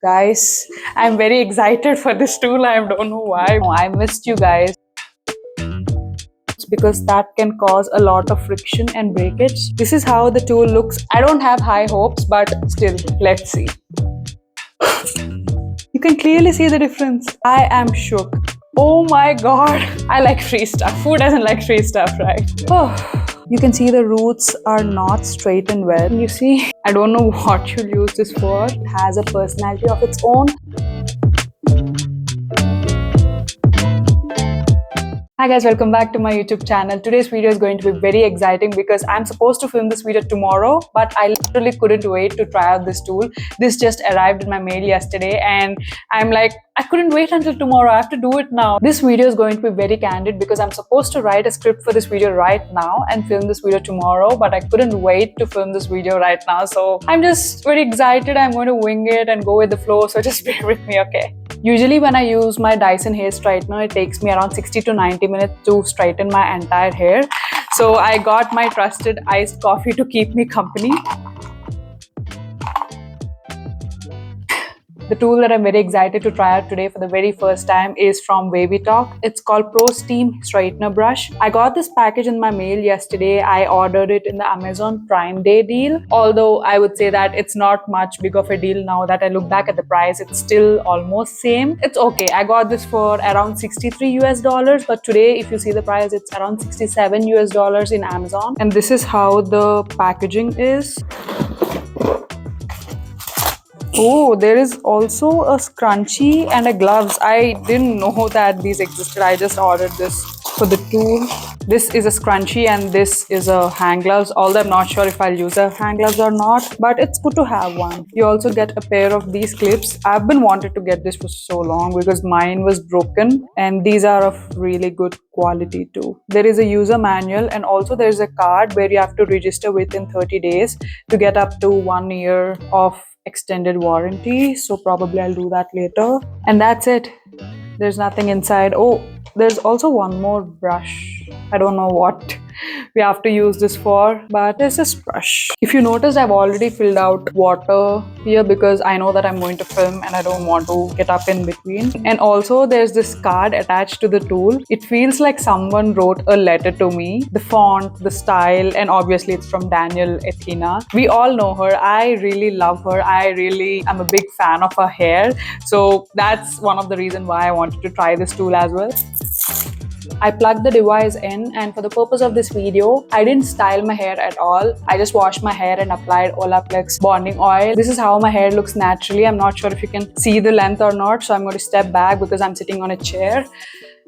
Guys, I'm very excited for this tool. I don't know why. I missed you guys. It's because that can cause a lot of friction and breakage. This is how the tool looks. I don't have high hopes, but still, let's see. You can clearly see the difference. I am shook. Oh my god. I like free stuff. Who doesn't like free stuff, right? Oh. You can see the roots are not straight and well. You see, I don't know what you'll use this for. It has a personality of its own. Hi guys, welcome back to my YouTube channel. Today's video is going to be very exciting because I'm supposed to film this video tomorrow, but I literally couldn't wait to try out this tool. This just arrived in my mail yesterday and I'm like, I couldn't wait until tomorrow. I have to do it now. This video is going to be very candid because I'm supposed to write a script for this video right now and film this video tomorrow, but I couldn't wait to film this video right now. So I'm just very excited. I'm going to wing it and go with the flow. So just bear with me, okay? Usually when I use my Dyson hair straightener, it takes me around 60 to 90 minutes to straighten my entire hair. So I got my trusted iced coffee to keep me company. The tool that I'm very excited to try out today for the very first time is from Wavytalk. It's called Pro Steam Straightener Brush. I got this package in my mail yesterday. I ordered it in the Amazon Prime Day deal. Although I would say that it's not much big of a deal now that I look back at the price. It's still almost same. It's okay. I got this for around 63 US dollars, but today if you see the price, it's around 67 US dollars in Amazon. And this is how the packaging is. Oh, there is also a scrunchie and a gloves. I didn't know that these existed. I just ordered this for the tool. This is a scrunchie and this is a hand gloves. Although I'm not sure if I'll use a hand gloves or not, but it's good to have one. You also get a pair of these clips. I've been wanted to get this for so long because mine was broken and these are of really good quality too. There is a user manual and also there's a card where you have to register within 30 days to get up to 1 year of extended warranty, so probably I'll do that later. And that's it. There's nothing inside. Oh, there's also one more brush. I don't know what we have to use this for, but there's this brush. If you notice, I've already filled out water here because I know that I'm going to film and I don't want to get up in between. And also there's this card attached to the tool. It feels like someone wrote a letter to me. The font, the style, and obviously it's from Danielle Athena. We all know her. I really love her. I'm a big fan of her hair. So that's one of the reasons why I wanted to try this tool as well. I plugged the device in and for the purpose of this video, I didn't style my hair at all. I just washed my hair and applied Olaplex bonding oil. This is how my hair looks naturally. I'm not sure if you can see the length or not, so I'm going to step back because I'm sitting on a chair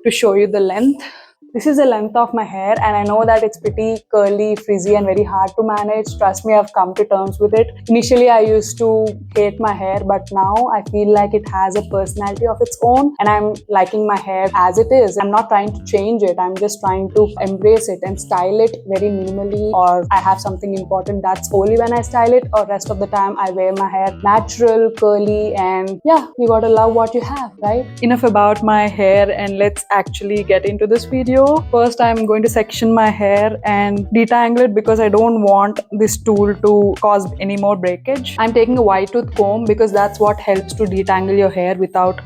to show you the length. This is the length of my hair and I know that it's pretty curly, frizzy and very hard to manage. Trust me, I've come to terms with it. Initially, I used to hate my hair, but now I feel like it has a personality of its own and I'm liking my hair as it is. I'm not trying to change it. I'm just trying to embrace it and style it very minimally, or I have something important, that's only when I style it, or rest of the time I wear my hair natural, curly, and yeah, you gotta love what you have, right? Enough about my hair and let's actually get into this video. First, I'm going to section my hair and detangle it because I don't want this tool to cause any more breakage. I'm taking a wide tooth comb because that's what helps to detangle your hair without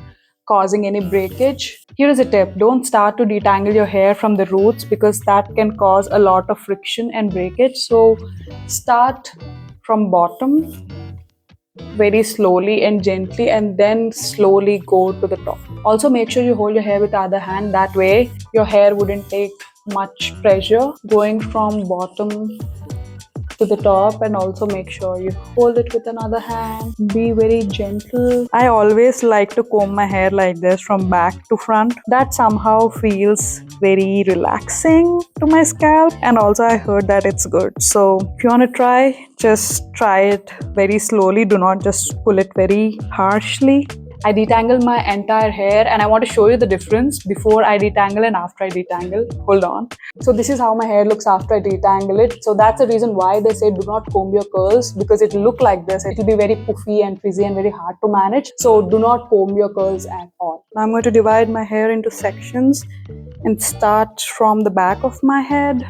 causing any breakage. Here is a tip. Don't start to detangle your hair from the roots because that can cause a lot of friction and breakage. So start from bottom very slowly and gently and then slowly go to the top. Also make sure you hold your hair with the other hand. That way your hair wouldn't take much pressure going from bottom to the top, and also make sure you hold it with another hand. Be very gentle. I always like to comb my hair like this from back to front. That somehow feels very relaxing to my scalp, and also I heard that it's good. So if you want to try, just try it very slowly. Do not just pull it very harshly. I detangle my entire hair and I want to show you the difference before I detangle and after I detangle. Hold on. So this is how my hair looks after I detangle it. So that's the reason why they say do not comb your curls, because it will look like this. It will be very puffy and frizzy and very hard to manage. So do not comb your curls at all. Now I'm going to divide my hair into sections and start from the back of my head.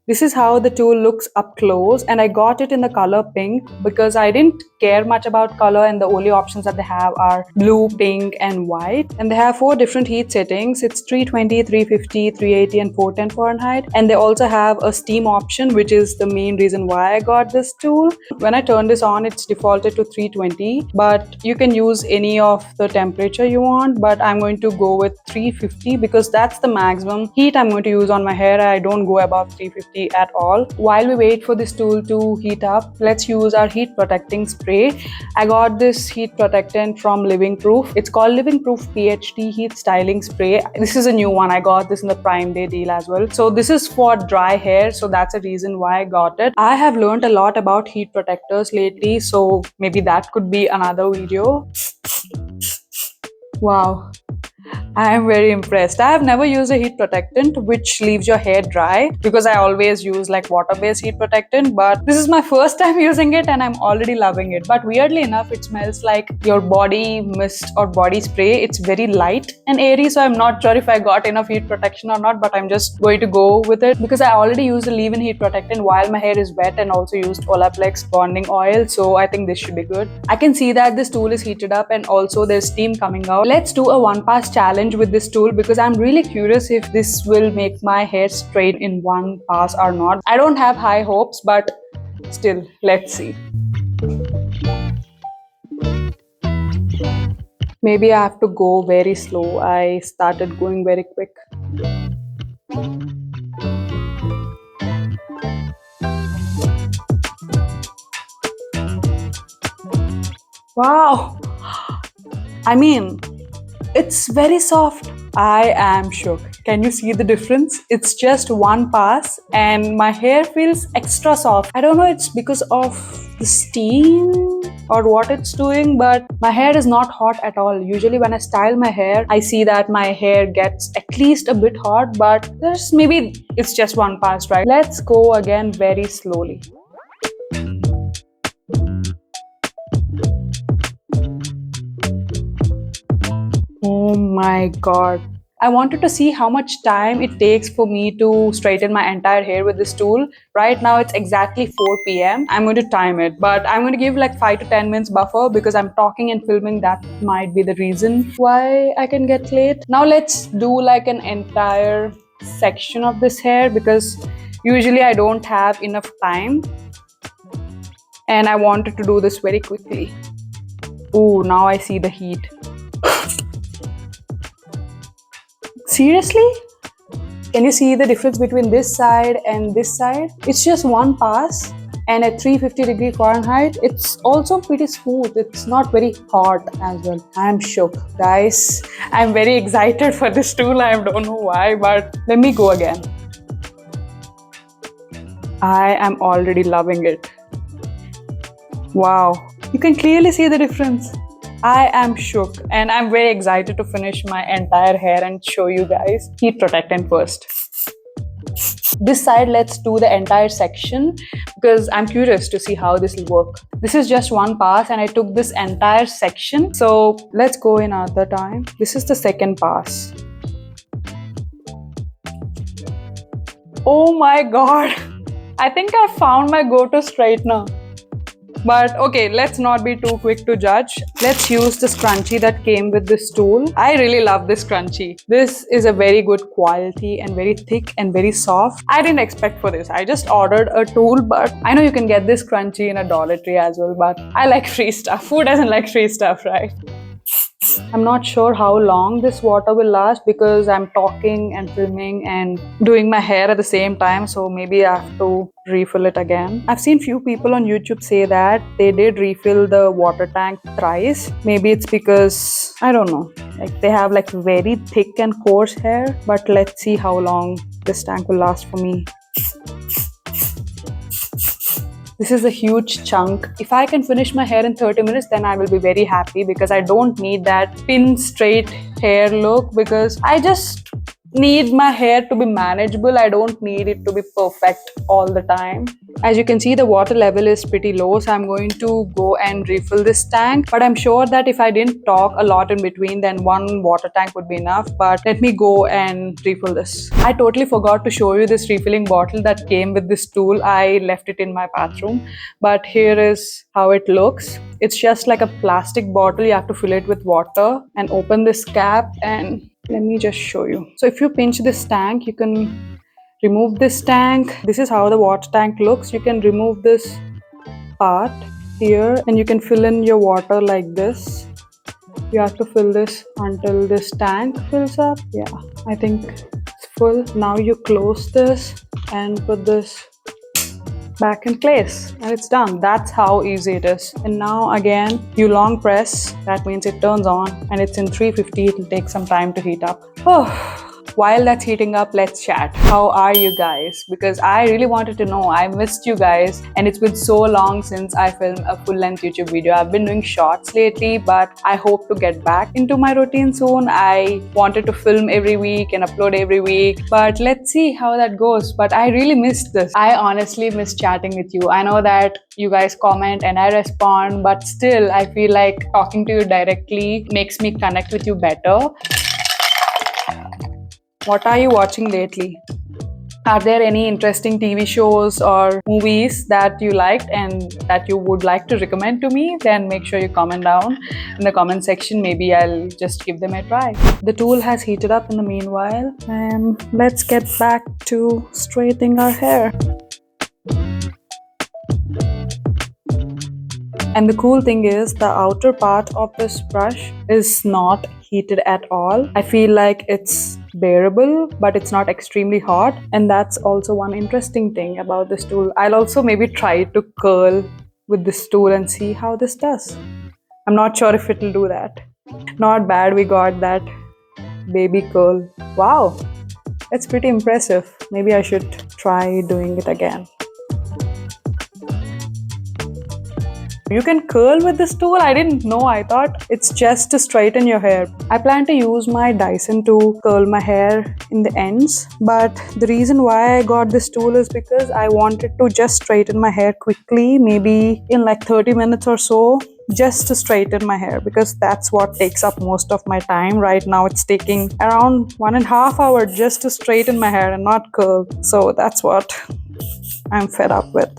This is how the tool looks up close, and I got it in the color pink because I didn't care much about color, and the only options that they have are blue, pink and white. And they have 4 different heat settings. It's 320, 350, 380 and 410 Fahrenheit. And they also have a steam option, which is the main reason why I got this tool. When I turn this on, it's defaulted to 320, but you can use any of the temperature you want, but I'm going to go with 350 because that's the maximum heat I'm going to use on my hair. I don't go above 350 at all. While we wait for this tool to heat up, let's use our heat protecting spray. I got this heat protectant from Living Proof. It's called Living Proof PHT Heat Styling Spray. This is a new one. I got this in the Prime Day deal as well. So this is for dry hair, so that's a reason why I got it. I have learned a lot about heat protectors lately, so maybe that could be another video. Wow. I am very impressed. I have never used a heat protectant which leaves your hair dry because I always use like water-based heat protectant, but this is my first time using it and I'm already loving it. But weirdly enough, it smells like your body mist or body spray. It's very light and airy, so I'm not sure if I got enough heat protection or not, but I'm just going to go with it because I already used a leave-in heat protectant while my hair is wet and also used Olaplex bonding oil, so I think this should be good. I can see that this tool is heated up and also there's steam coming out. Let's do a one-pass challenge with this tool because I'm really curious if this will make my hair straight in one pass or not. I don't have high hopes, but still, let's see. Maybe I have to go very slow. I started going very quick. Wow! I mean, it's very soft. I am shook. Can you see the difference? It's just one pass and my hair feels extra soft. I don't know, it's because of the steam or what it's doing, but my hair is not hot at all. Usually when I style my hair, I see that my hair gets at least a bit hot, but there's maybe it's just one pass, right? Let's go again very slowly. Oh my god. I wanted to see how much time it takes for me to straighten my entire hair with this tool. Right now it's exactly 4 p.m. I'm going to time it, but I'm going to give like 5 to 10 minutes buffer because I'm talking and filming. That might be the reason why I can get late. Now let's do like an entire section of this hair because usually I don't have enough time and I wanted to do this very quickly. Ooh, now I see the heat. Seriously? Can you see the difference between this side and this side? It's just one pass and at 350 Fahrenheit, it's also pretty smooth. It's not very hot as well. I'm shook, guys. I'm very excited for this tool. I don't know why, but let me go again. I am already loving it. Wow, you can clearly see the difference. I am shook and I'm very excited to finish my entire hair and show you guys. Heat protectant first. This side, let's do the entire section because I'm curious to see how this will work. This is just one pass and I took this entire section. So let's go in another time. This is the second pass. Oh my god. I think I found my go-to straightener. But okay, let's not be too quick to judge. Let's use the scrunchie that came with this tool. I really love this scrunchie. This is a very good quality and very thick and very soft. I didn't expect for this. I just ordered a tool, but I know you can get this scrunchie in a Dollar Tree as well, but I like free stuff. Who doesn't like free stuff, right? I'm not sure how long this water will last because I'm talking and filming and doing my hair at the same time, so maybe I have to refill it again. I've seen few people on YouTube say that they did refill the water tank thrice. Maybe it's because, I don't know, like they have like very thick and coarse hair, but let's see how long this tank will last for me. This is a huge chunk. If I can finish my hair in 30 minutes, then I will be very happy because I don't need that pin straight hair look because I just need my hair to be manageable. I don't need it to be perfect all the time. As you can see, the water level is pretty low, so I'm going to go and refill this tank. But I'm sure that if I didn't talk a lot in between, then one water tank would be enough. But let me go and refill this. I totally forgot to show you this refilling bottle that came with this tool. I left it in my bathroom, but here is how it looks. It's just like a plastic bottle. You have to fill it with water and open this cap, and let me just show you. So if you pinch this tank, you can remove this tank. This is how the water tank looks. You can remove this part here and you can fill in your water like this. You have to fill this until this tank fills up. Yeah, I think it's full. Now you close this and put this back in place and it's done. That's how easy it is. And now again, you long press. That means it turns on and it's in 350. It'll take some time to heat up. Oh. While that's heating up, let's chat. How are you guys? Because I really wanted to know. I missed you guys and it's been so long since I filmed a full-length YouTube video. I've been doing shorts lately, but I hope to get back into my routine soon. I wanted to film every week and upload every week, but let's see how that goes. But I really missed this. I honestly miss chatting with you. I know that you guys comment and I respond, but still I feel like talking to you directly makes me connect with you better. What are you watching lately? Are there any interesting TV shows or movies that you liked and that you would like to recommend to me? Then make sure you comment down in the comment section. Maybe I'll just give them a try. The tool has heated up in the meanwhile, and let's get back to straightening our hair. And the cool thing is the outer part of this brush is not heated at all. I feel like it's bearable, but it's not extremely hot. And that's also one interesting thing about this tool. I'll also maybe try to curl with this tool and see how this does. I'm not sure if it'll do that. Not bad, we got that baby curl. Wow, that's pretty impressive. Maybe I should try doing it again. You can curl with this tool? I didn't know. I thought it's just to straighten your hair. I plan to use my Dyson to curl my hair in the ends, but the reason why I got this tool is because I wanted to just straighten my hair quickly, maybe in like 30 minutes or so, just to straighten my hair, because that's what takes up most of my time. Right now it's taking around 1.5 hours just to straighten my hair and not curl. So that's what I'm fed up with.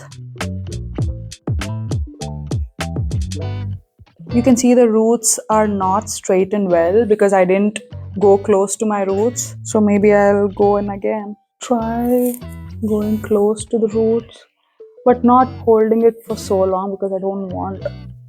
You can see the roots are not straightened well because I didn't go close to my roots. So maybe I'll go in again. Try going close to the roots, but not holding it for so long because I don't want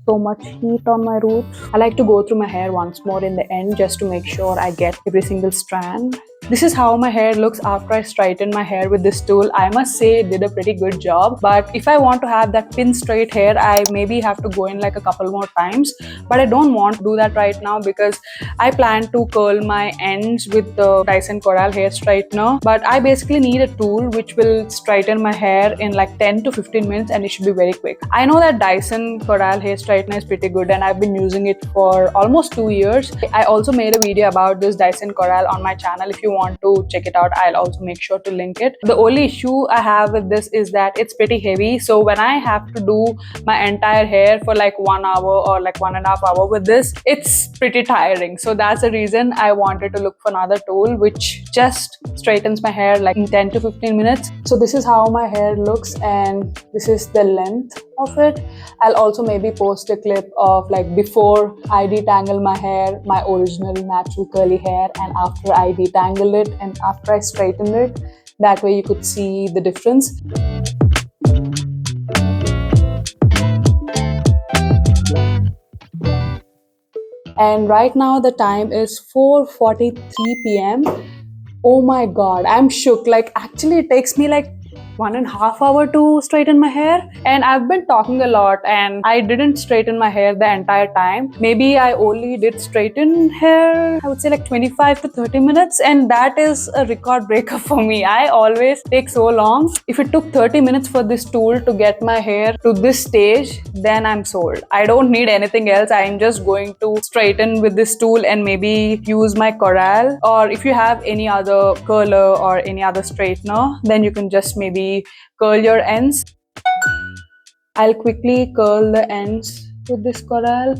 so much heat on my roots. I like to go through my hair once more in the end just to make sure I get every single strand. This is how my hair looks after I straighten my hair with this tool. I must say it did a pretty good job, but if I want to have that pin straight hair, I maybe have to go in like a couple more times, but I don't want to do that right now because I plan to curl my ends with the Dyson Coral hair straightener. But I basically need a tool which will straighten my hair in like 10 to 15 minutes and it should be very quick. I know that Dyson Coral hair straightener is pretty good and I've been using it for almost 2 years. I also made a video about this Dyson Coral on my channel. If you want to check it out, I'll also make sure to link it. The only issue I have with this is that it's pretty heavy, so when I have to do my entire hair for like 1 hour or like 1.5 hours with this, it's pretty tiring. So that's the reason I wanted to look for another tool which just straightens my hair like in 10 to 15 minutes. So this is how my hair looks and this is the length of it. I'll also maybe post a clip of like before I detangle my hair, my original natural curly hair, and after I detangle it and after I straighten it. That way you could see the difference. And right now the time is 4:43 p.m. Oh my god, I'm shook. Like actually it takes me like 1.5 hours to straighten my hair. And I've been talking a lot and I didn't straighten my hair the entire time. Maybe I only did straighten hair, I would say like 25 to 30 minutes, and that is a record breaker for me. I always take so long. If it took 30 minutes for this tool to get my hair to this stage, then I'm sold. I don't need anything else. I'm just going to straighten with this tool and maybe use my Corelle, or if you have any other curler or any other straightener, then you can just maybe curl your ends. I'll quickly curl the ends with this Corelle.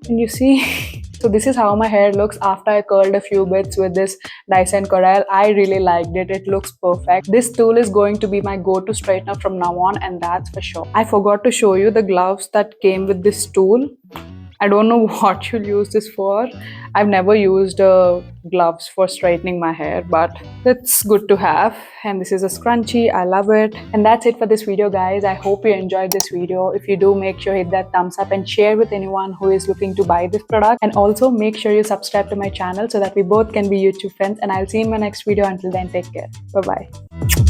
And you see, so this is how my hair looks after I curled a few bits with this Dyson Corelle. I really liked it. It looks perfect. This tool is going to be my go-to straightener from now on, and that's for sure. I forgot to show you the gloves that came with this tool. I don't know what you'll use this for. I've never used gloves for straightening my hair, but it's good to have. And this is a scrunchie. I love it. And that's it for this video, guys. I hope you enjoyed this video. If you do, make sure hit that thumbs up and share with anyone who is looking to buy this product. And also make sure you subscribe to my channel so that we both can be YouTube friends. And I'll see you in my next video. Until then, take care. Bye-bye.